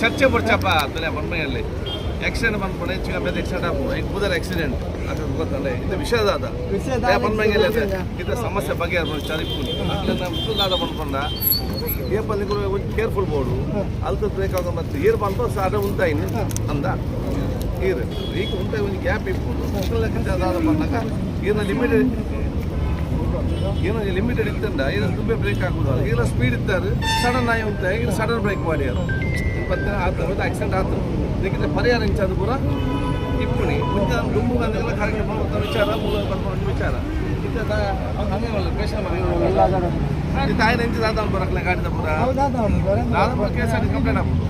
ಚರ್ಚೆ ಬರ್ಚಪ್ಪ ಬನ್ಮೈಯಲ್ಲಿ ಆಕ್ಸಿಡೆಂಟ್ ಬಂದ್ಬಿಡ ಹೆಚ್ಚಿಗೆ ಆಕ್ಸಿಡೆಂಟ್ ಆಗ್ಬೋದು ಈಗ ಕೂದಲ ಆಕ್ಸಿಡೆಂಟ್ ಅದು ಗೊತ್ತಲ್ಲ ಇದು ವಿಷಯದ ಅದ ಬನ್ಮೈಯಲ್ಲಿ ಇದು ಸಮಸ್ಯೆ ಬಗ್ಗೆ ಚರಿಪು ಮುಸುಗಾದ ಬಂದ್ಕೊಂಡ ఏ పని కూడా కొంచెం కేర్ఫుల్ పోడు అల్తో బ్రేక్ అవుతాం బట్ ఇయర్ పంపో సార్ ఉంటాయి అందా ఇయర్ వీక్ ఉంటాయి కొంచెం గ్యాప్ ఇప్పుడు లెక్క దాదాపు పన్నాక ఈయన ಲಿಮಿಟೆಡ್ ಇತ್ತಂಡ ಇದು ತುಂಬ ಬ್ರೇಕ್ ಹಾಕೋದು ಈಗ ಸ್ಪೀಡ್ ಇದ್ದಾರೆ ಸಡನ್ ಆಗಿ ఉంటాయి ಈಗ ಸಡನ್ ಬ್ರೇಕ್ ಮಾಡ್ಯಾರ ಮತ್ತೆ ಆತ ಆಕ್ಸಿಡೆಂಟ್ ಆಯ್ತು ಇದಕ್ಕಿಂತ ಪರಿಹಾರ ಇಂಚದು ಪೂರ ಇಪ್ಪಣಿ ಮುಂಚೆ ದುಂಬು ಗಂದೆಲ್ಲ ಕರೆಕ್ಟ್ ಬಂದ ವಿಚಾರ ಬಂದು ವಿಚಾರ ಹಂಗೆ ಪೇಷಂಟ್ ತಾಯಿ ನೆಂಚು ದಾದ ಬರಕ್ಲೆ ಗಾಡಿದ ಪೂರ ದಾದ ಕೇಸ್ ಆಗಿ ಕಂಪ್ಲೇಂಟ್ ಆಗ್ಬೋದು